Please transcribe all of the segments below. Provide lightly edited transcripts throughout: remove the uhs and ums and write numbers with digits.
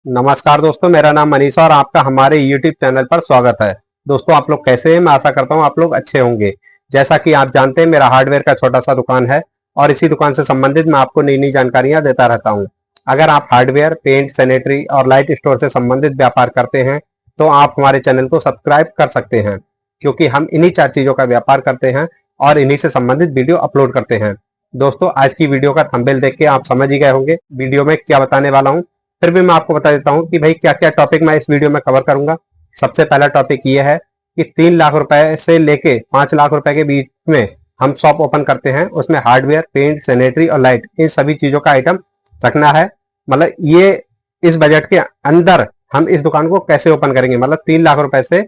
नमस्कार दोस्तों, मेरा नाम मनीष और आपका हमारे YouTube चैनल पर स्वागत है। दोस्तों, आप लोग कैसे हैं? मैं आशा करता हूं आप लोग अच्छे होंगे। जैसा कि आप जानते हैं, मेरा हार्डवेयर का छोटा सा दुकान है और इसी दुकान से संबंधित मैं आपको नई नई जानकारियां देता रहता हूं। अगर आप हार्डवेयर, पेंट, सैनिटरी और लाइट स्टोर से संबंधित व्यापार करते हैं तो आप हमारे चैनल को सब्सक्राइब कर सकते हैं, क्योंकि हम इन्हीं 4 चीजों का व्यापार करते हैं और इन्हीं से संबंधित वीडियो अपलोड करते हैं। दोस्तों, आज की वीडियो का थंबनेल देख के आप समझ ही गए होंगे वीडियो में क्या बताने वाला हूँ। फिर भी मैं आपको बता देता हूं कि भाई क्या क्या टॉपिक मैं इस वीडियो में कवर करूंगा। सबसे पहला टॉपिक ये है कि 3 लाख रुपए से लेके 5 लाख रुपए के बीच में हम शॉप ओपन करते हैं। उसमें हार्डवेयर, पेंट, सैनिटरी और लाइट, इन सभी चीजों का आइटम रखना है। मतलब ये इस बजट के अंदर हम इस दुकान को कैसे ओपन करेंगे। मतलब 3 लाख रुपए से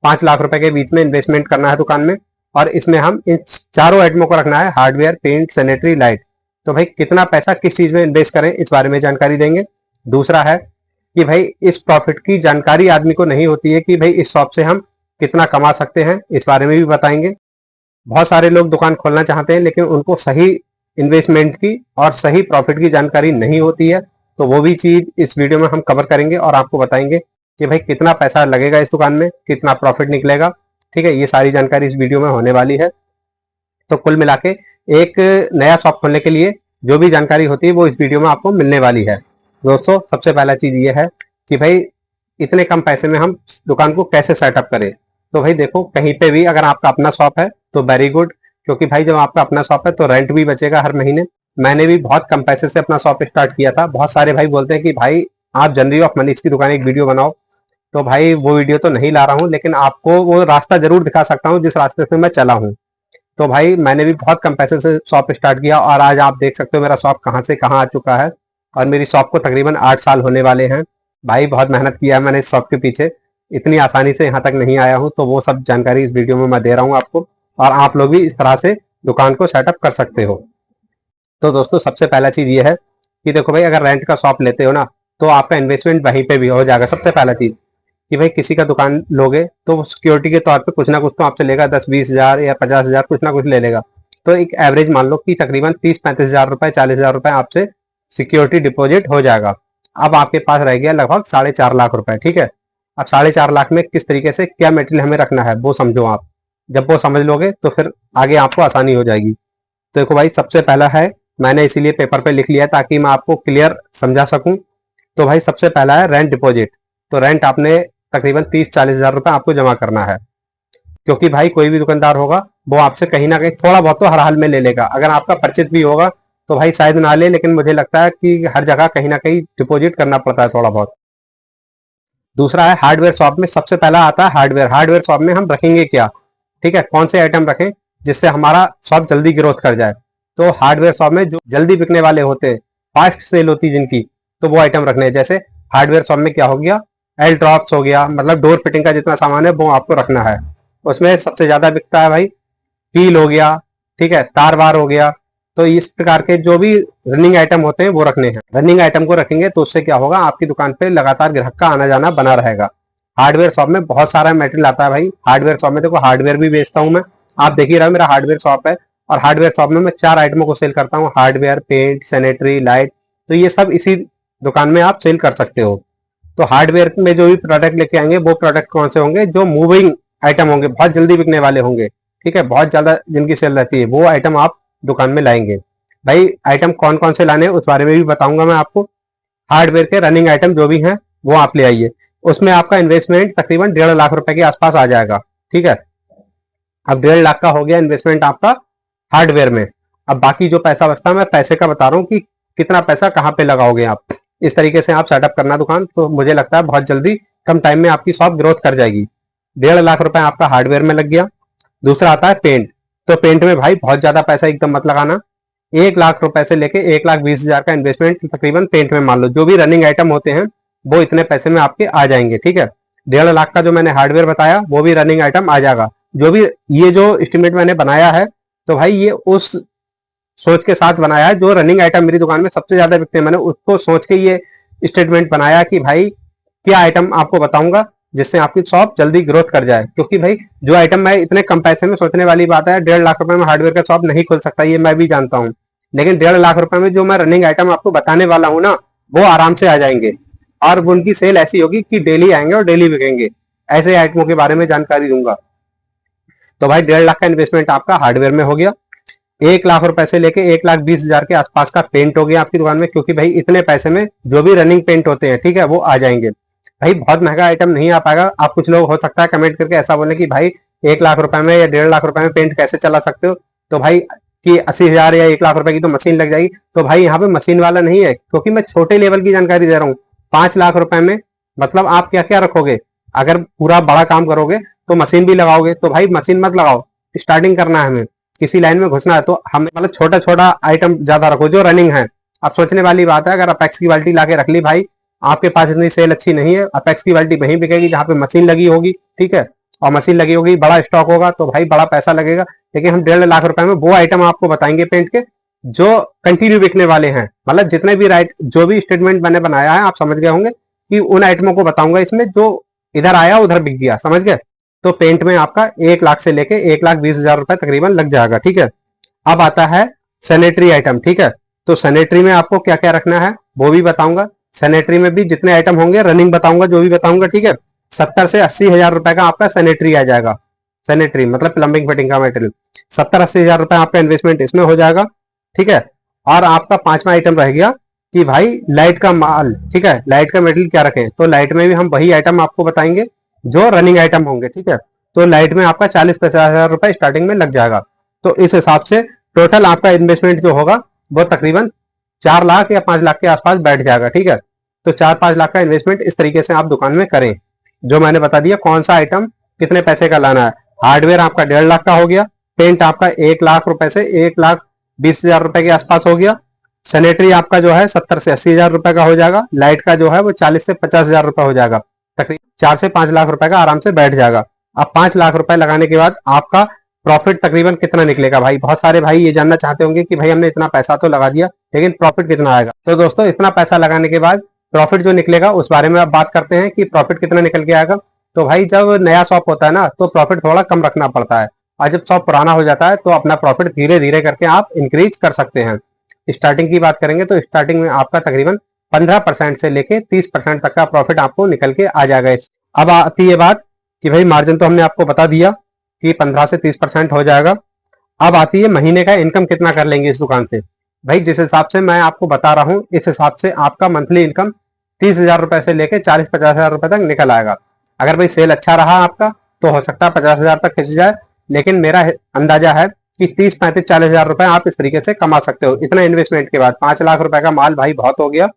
5 लाख रुपए के बीच में इन्वेस्टमेंट करना है दुकान में और इसमें हम इन चारों आइटमों को रखना है, हार्डवेयर, पेंट, सैनिटरी, लाइट। तो भाई कितना पैसा किस चीज में इन्वेस्ट करें, इस बारे में जानकारी देंगे। दूसरा है कि भाई इस प्रॉफिट की जानकारी आदमी को नहीं होती है कि भाई इस शॉप से हम कितना कमा सकते हैं, इस बारे में भी बताएंगे। बहुत सारे लोग दुकान खोलना चाहते हैं लेकिन उनको सही इन्वेस्टमेंट की और सही प्रॉफिट की जानकारी नहीं होती है, तो वो भी चीज इस वीडियो में हम कवर करेंगे और आपको बताएंगे कि भाई कितना पैसा लगेगा इस दुकान में, कितना प्रॉफिट निकलेगा। ठीक है, ये सारी जानकारी इस वीडियो में होने वाली है। तो कुल मिला के एक नया शॉप खोलने के लिए जो भी जानकारी होती है वो इस वीडियो में आपको मिलने वाली है। दोस्तों, सबसे पहला चीज ये है कि भाई इतने कम पैसे में हम दुकान को कैसे सेटअप करें। तो भाई देखो, कहीं पे भी अगर आपका अपना शॉप है तो वेरी गुड, क्योंकि भाई जब आपका अपना शॉप है तो रेंट भी बचेगा हर महीने। मैंने भी बहुत कम पैसे से अपना शॉप स्टार्ट किया था। बहुत सारे भाई बोलते हैं कि भाई आप जनरली ऑफ मनीष की दुकान एक वीडियो बनाओ, तो भाई वो वीडियो तो नहीं ला रहा हूँ लेकिन आपको वो रास्ता जरूर दिखा सकता हूँ जिस रास्ते से मैं चला हूँ। तो भाई मैंने भी बहुत कम पैसे से शॉप स्टार्ट किया और आज आप देख सकते हो मेरा शॉप कहाँ से कहाँ आ चुका है और मेरी शॉप को तकरीबन 8 साल होने वाले हैं। भाई बहुत मेहनत किया है मैंने इस शॉप के पीछे, इतनी आसानी से यहाँ तक नहीं आया हूँ। तो वो सब जानकारी इस वीडियो में मैं दे रहा हूँ आपको और आप लोग भी इस तरह से दुकान को सेटअप कर सकते हो। तो दोस्तों, सबसे पहला चीज ये है कि देखो भाई, अगर रेंट का शॉप लेते हो ना तो आपका इन्वेस्टमेंट वहीं पे भी हो जाएगा। सबसे पहला चीज कि भाई किसी का दुकान लोगे तो वो सिक्योरिटी के तौर पे कुछ ना कुछ तो आपसे लेगा, 10-20 हजार या 50 हजार कुछ ना कुछ ले लेगा। तो एक एवरेज मान लो कि तकरीबन 30-35 हजार रुपए, 40 हजार रुपए आपसे सिक्योरिटी डिपॉजिट हो जाएगा। अब आपके पास रह गया लगभग 4.5 लाख रुपए। ठीक है, अब 4.5 लाख में किस तरीके से क्या मेटेरियल हमें रखना है वो समझो आप। जब वो समझ लोगे तो फिर आगे आपको आसानी हो जाएगी। तो देखो भाई, सबसे पहला है, मैंने इसीलिए पेपर पे लिख लिया ताकि मैं आपको क्लियर समझा सकूं। तो भाई सबसे पहला है रेंट डिपॉजिट। तो रेंट आपने तकरीबन 30-40 हजार रुपए आपको जमा करना है, क्योंकि भाई कोई भी दुकानदार होगा वो आपसे कहीं ना कहीं थोड़ा बहुत तो हर हाल में ले लेगा। अगर आपका परिचित भी होगा तो भाई शायद ना ले, लेकिन मुझे लगता है कि हर जगह कहीं ना कहीं डिपॉजिट करना पड़ता है थोड़ा बहुत। दूसरा है हार्डवेयर शॉप में, सबसे पहला आता है हार्डवेयर। हार्डवेयर शॉप में हम रखेंगे क्या, ठीक है, कौन से आइटम रखें जिससे हमारा शॉप जल्दी ग्रोथ कर जाए। तो हार्डवेयर शॉप में जो जल्दी बिकने वाले होते हैं, फास्ट सेल होती है जिनकी, तो वो आइटम रखने हैं। जैसे हार्डवेयर शॉप में क्या हो गया, एल ड्रॉप्स हो गया, मतलब डोर फिटिंग का जितना सामान है वो आपको रखना है। उसमें सबसे ज्यादा बिकता है भाई कील हो गया, ठीक है, तार वार हो गया। तो इस प्रकार के जो भी रनिंग आइटम होते हैं वो रखने हैं। रनिंग आइटम को रखेंगे तो उससे क्या होगा, आपकी दुकान पे लगातार ग्राहक का आना जाना बना रहेगा। हार्डवेयर शॉप में बहुत सारा मटेरियल आता है भाई। हार्डवेयर शॉप में देखो, हार्डवेयर भी बेचता हूँ मैं, आप देख ही रहे हो मेरा हार्डवेयर शॉप है। और हार्डवेयर शॉप में मैं 4 आइटमों को सेल करता हूँ, हार्डवेयर, पेंट, सैनिटरी, लाइट। तो ये सब इसी दुकान में आप सेल कर सकते हो। तो हार्डवेयर में जो भी प्रोडक्ट लेके आएंगे वो प्रोडक्ट कौन से होंगे, जो मूविंग आइटम होंगे, बहुत जल्दी बिकने वाले होंगे। ठीक है, बहुत ज्यादा जिनकी सेल रहती है वो आइटम आप दुकान में लाएंगे। भाई आइटम कौन कौन से लाने हैं उस बारे में भी बताऊंगा मैं आपको। हार्डवेयर के रनिंग आइटम जो भी हैं वो आप ले आइए। उसमें आपका इन्वेस्टमेंट तकरीबन 1.5 लाख रुपए के आसपास आ जाएगा। ठीक है, अब 1.5 लाख का हो गया इन्वेस्टमेंट आपका हार्डवेयर में। अब बाकी जो पैसा बचता है, मैं पैसे का बता रहा हूँ कि कितना पैसा कहाँ पे लगाओगे आप। इस तरीके से आप सेटअप करना दुकान, तो मुझे लगता है बहुत जल्दी कम टाइम में आपकी शॉप ग्रोथ कर जाएगी। 1.5 लाख रुपए आपका हार्डवेयर में लग गया। दूसरा आता है पेंट। तो पेंट में भाई बहुत ज्यादा पैसा एकदम मत लगाना। 1 लाख रुपए से लेके 1,20,000 का इन्वेस्टमेंट तकरीबन पेंट में मान लो। जो भी रनिंग आइटम होते हैं वो इतने पैसे में आपके आ जाएंगे। ठीक है, 1.5 लाख का जो मैंने हार्डवेयर बताया वो भी रनिंग आइटम आ जाएगा। जो भी ये जो एस्टिमेट मैंने बनाया है, तो भाई ये उस सोच के साथ बनाया है जो रनिंग आइटम मेरी दुकान में सबसे ज्यादा बिकते हैं। मैंने उसको सोच के ये स्टेटमेंट बनाया कि भाई क्या आइटम आपको बताऊंगा जिससे आपकी शॉप जल्दी ग्रोथ कर जाए। क्योंकि भाई जो आइटम मैं इतने कम पैसे में, सोचने वाली बात है, 1.5 लाख रुपए में हार्डवेयर का शॉप नहीं खुल सकता, ये मैं भी जानता हूँ। लेकिन 1.5 लाख रुपए में जो मैं रनिंग आइटम आपको बताने वाला हूँ ना, वो आराम से आ जाएंगे। और उनकी सेल ऐसी होगी कि डेली आएंगे और डेली बिकेंगे। ऐसे आइटमों के बारे में जानकारी दूंगा। तो भाई 1.5 लाख का इन्वेस्टमेंट आपका हार्डवेयर में हो गया। 1 लाख रुपए से लेके 1,20,000 के आसपास का पेंट हो गया आपकी दुकान में, क्योंकि भाई इतने पैसे में जो भी रनिंग पेंट होते हैं, ठीक है, वो आ जाएंगे। भाई बहुत महंगा आइटम नहीं आ पाएगा। आप कुछ लोग हो सकता है कमेंट करके ऐसा बोले कि भाई 1 लाख रुपए में या 1.5 लाख रुपए में पेंट कैसे चला सकते हो, तो भाई कि 80,000 या 1 लाख रुपए की तो मशीन लग जाएगी। तो भाई यहाँ पे मशीन वाला नहीं है, क्योंकि मैं छोटे लेवल की जानकारी दे रहा हूँ। 5 लाख रुपए में मतलब आप क्या क्या रखोगे? अगर पूरा बड़ा काम करोगे तो मशीन भी लगाओगे, तो भाई मशीन मत लगाओ। स्टार्टिंग करना है हमें, किसी लाइन में घुसना है, तो हमें मतलब छोटा छोटा आइटम ज्यादा रखो जो रनिंग है। अब सोचने वाली बात है, अगर अपेक्स की बाल्टी लाके रख ली भाई, आपके पास इतनी सेल अच्छी नहीं है, अपेक्स की बाल्टी वहीं बिकेगी जहां पे मशीन लगी होगी, ठीक है, और मशीन लगी होगी, बड़ा स्टॉक होगा, तो भाई बड़ा पैसा लगेगा। लेकिन हम 1.5 लाख रुपए में वो आइटम आपको बताएंगे पेंट के जो कंटिन्यू बिकने वाले हैं। मतलब जितने भी जो भी स्टेटमेंट मैंने बनाया है आप समझ गए होंगे कि उन आइटमों को बताऊंगा इसमें जो इधर आया उधर बिक गया, समझ गए। तो पेंट में आपका 1 लाख से लेके 1,20,000 रुपए तकरीबन लग जाएगा, ठीक है। अब आता है सैनिटरी आइटम, ठीक है। तो सैनिटरी में आपको क्या क्या रखना है वो भी बताऊंगा। सैनिटरी में भी जितने आइटम होंगे रनिंग बताऊंगा, जो भी बताऊंगा, ठीक है। 70 से 80,000 रुपए का आपका सैनिटरी आ जाएगा। सैनिटरी मतलब प्लम्बिंग फिटिंग का मटेरियल, 70-80,000 रुपए आपका इन्वेस्टमेंट इसमें हो जाएगा, ठीक है। और आपका 5वां आइटम रह गया कि भाई लाइट का माल, ठीक है, लाइट का मटेरियल क्या रखें। तो लाइट में भी हम वही आइटम आपको बताएंगे जो रनिंग आइटम होंगे, ठीक है। तो लाइट में आपका 40-50,000 रुपए स्टार्टिंग में लग जाएगा। तो इस हिसाब से टोटल आपका इन्वेस्टमेंट जो होगा वो तकरीबन 4 लाख या 5 लाख के आसपास बैठ जाएगा, ठीक है। तो 4-5 लाख का इन्वेस्टमेंट इस तरीके से आप दुकान में करें। जो मैंने बता दिया कौन सा आइटम कितने पैसे का लाना है। हार्डवेयर आपका 1.5 लाख का हो गया, पेंट आपका 1 लाख रुपए से 1,20,000 रुपए के आसपास हो गया, सैनिटरी आपका जो है 70 से 80,000 रुपए का हो जाएगा, लाइट का जो है वो 40 से 50,000 रुपए हो जाएगा, तकरीबन 4 से 5 लाख रुपए का आराम से बैठ जाएगा। अब 5 लाख रुपए लगाने के बाद आपका प्रॉफिट तकरीबन कितना निकलेगा? भाई बहुत सारे भाई ये जानना चाहते होंगे कि भाई हमने इतना पैसा तो लगा दिया लेकिन प्रॉफिट कितना आएगा। तो दोस्तों इतना पैसा लगाने के बाद प्रॉफिट जो निकलेगा उस बारे में अब बात करते हैं कि प्रॉफिट कितना निकल के आएगा। तो भाई जब नया शॉप होता है ना तो प्रॉफिट थोड़ा कम रखना पड़ता है, और जब शॉप पुराना हो जाता है तो अपना प्रॉफिट धीरे धीरे करके आप इंक्रीज कर सकते हैं। स्टार्टिंग की बात करेंगे तो स्टार्टिंग में आपका तकरीबन 15% से लेके 30% तक का प्रॉफिट आपको निकल के आ जाएगा। अब आती है बात कि भाई मार्जिन तो हमने आपको बता दिया कि 15 से 30% हो जाएगा। अब आती है महीने का इनकम कितना कर लेंगे इस दुकान से। भाई जिस हिसाब से मैं आपको बता रहा हूँ इस हिसाब से आपका मंथली इनकम 30,000 रुपए से लेके 40-50,000 रुपए तक निकल आएगा। अगर भाई सेल अच्छा रहा आपका तो हो सकता है 50,000 तक खिंच जाए, लेकिन मेरा अंदाजा है कि 30-35-40,000 रुपए आप इस तरीके से कमा सकते हो इतना इन्वेस्टमेंट के बाद। 5 लाख रुपए का माल भाई बहुत हो गया।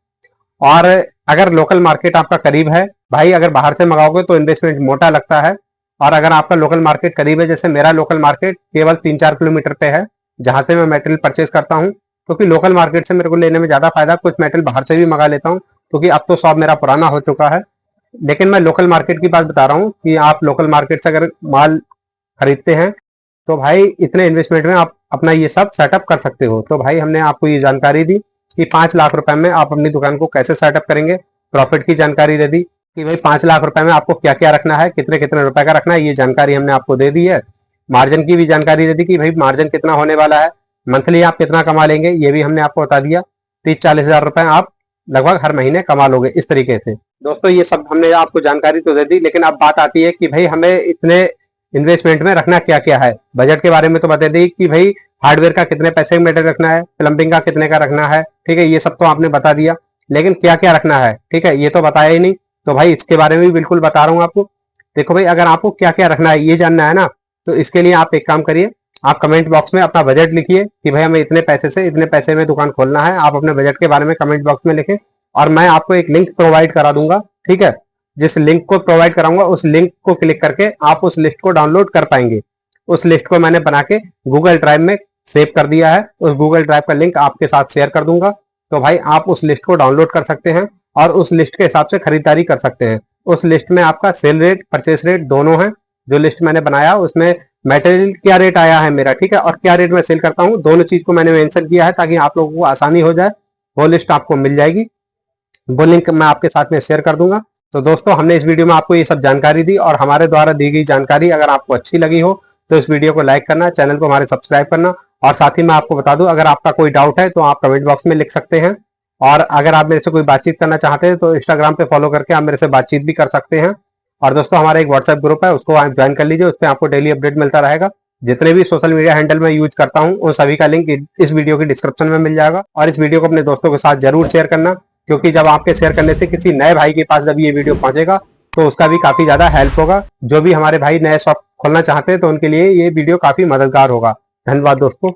और अगर लोकल मार्केट आपका करीब है, भाई अगर बाहर से मंगाओगे तो इन्वेस्टमेंट मोटा लगता है, और अगर आपका लोकल मार्केट करीब है, जैसे मेरा लोकल मार्केट केवल 3-4 किलोमीटर पे है जहां से मैं मटेरियल परचेज करता हूँ, क्योंकि लोकल मार्केट से मेरे को लेने में ज्यादा फायदा। कुछ मटेरियल बाहर से भी मंगा लेता हूँ क्योंकि अब तो शॉप मेरा पुराना हो चुका है, लेकिन मैं लोकल मार्केट की बात बता रहा हूँ कि आप लोकल मार्केट से अगर माल खरीदते हैं तो भाई इतने इन्वेस्टमेंट में आप अपना ये सब सेटअप कर सकते हो। तो भाई हमने आपको ये जानकारी दी कि 5 लाख रुपए में आप अपनी दुकान को कैसे सेटअप करेंगे, प्रॉफिट की जानकारी दे दी कि भाई 5 लाख रुपए में आपको क्या क्या रखना है, कितने कितने रुपए का रखना है, ये जानकारी हमने आपको दे दी है। मार्जिन की भी जानकारी दे दी कि भाई मार्जिन कितना होने वाला है, मंथली आप कितना कमा लेंगे ये भी हमने आपको बता दिया। 30-40,000 रुपए आप लगभग हर महीने कमा लोगे इस तरीके से। दोस्तों ये सब हमने आपको जानकारी तो दे दी, लेकिन अब बात आती है कि भाई हमें इतने इन्वेस्टमेंट में रखना क्या क्या है। बजट के बारे में तो बता दी कि भाई हार्डवेयर का कितने पैसे में रखना है, प्लम्बिंग का कितने का रखना है, ठीक है, ये सब तो आपने बता दिया, लेकिन क्या क्या रखना है, ठीक है, ये तो बताया ही नहीं। तो भाई इसके बारे में भी बिल्कुल बता रहा हूँ आपको। देखो भाई अगर आपको क्या क्या रखना है ये जानना है ना, तो इसके लिए आप एक काम करिए, आप कमेंट बॉक्स में अपना बजट लिखिए कि भाई हमें इतने पैसे से इतने पैसे में दुकान खोलना है। आप अपने बजट के बारे में कमेंट बॉक्स में लिखें और मैं आपको एक लिंक प्रोवाइड करा दूंगा, ठीक है। जिस लिंक को प्रोवाइड कराऊंगा उस लिंक को क्लिक करके आप उस लिस्ट को डाउनलोड कर पाएंगे। उस लिस्ट को मैंने बना के गूगल ड्राइव में सेव कर दिया है, उस गूगल ड्राइव का लिंक आपके साथ शेयर कर दूंगा। तो भाई आप उस लिस्ट को डाउनलोड कर सकते हैं और उस लिस्ट के हिसाब से खरीदारी कर सकते हैं। उस लिस्ट में आपका सेल रेट परचेस रेट दोनों है। जो लिस्ट मैंने बनाया उसमें मटेरियल क्या रेट आया है मेरा, ठीक है, और क्या रेट में सेल करता हूँ, दोनों चीज को मैंने मेंशन किया है ताकि आप लोगों को आसानी हो जाए। वो लिस्ट आपको मिल जाएगी, वो लिंक मैं आपके साथ में शेयर कर दूंगा। तो दोस्तों हमने इस वीडियो में आपको ये सब जानकारी दी, और हमारे द्वारा दी गई जानकारी अगर आपको अच्छी लगी हो तो इस वीडियो को लाइक करना, चैनल को हमारे सब्सक्राइब करना, और साथ ही मैं आपको बता दूं अगर आपका कोई डाउट है तो आप कमेंट बॉक्स में लिख सकते हैं। और अगर आप मेरे से कोई बातचीत करना चाहते हैं तो इंस्टाग्राम पे फॉलो करके आप मेरे से बातचीत भी कर सकते हैं। और दोस्तों हमारा एक व्हाट्सएप ग्रुप है, उसको आप ज्वाइन कर लीजिए, उस पर आपको डेली अपडेट मिलता रहेगा। जितने भी सोशल मीडिया हैंडल मैं यूज करता हूं उन सभी का लिंक इस वीडियो की डिस्क्रिप्शन में मिल जाएगा। और इस वीडियो को अपने दोस्तों के साथ जरूर शेयर करना, क्योंकि जब आपके शेयर करने से किसी नए भाई के पास जब ये वीडियो पहुंचेगा तो उसका भी काफी ज्यादा हेल्प होगा। जो भी हमारे भाई नए शॉप खोलना चाहते हैं तो उनके लिए ये वीडियो काफी मददगार होगा। धन्यवाद दोस्तों।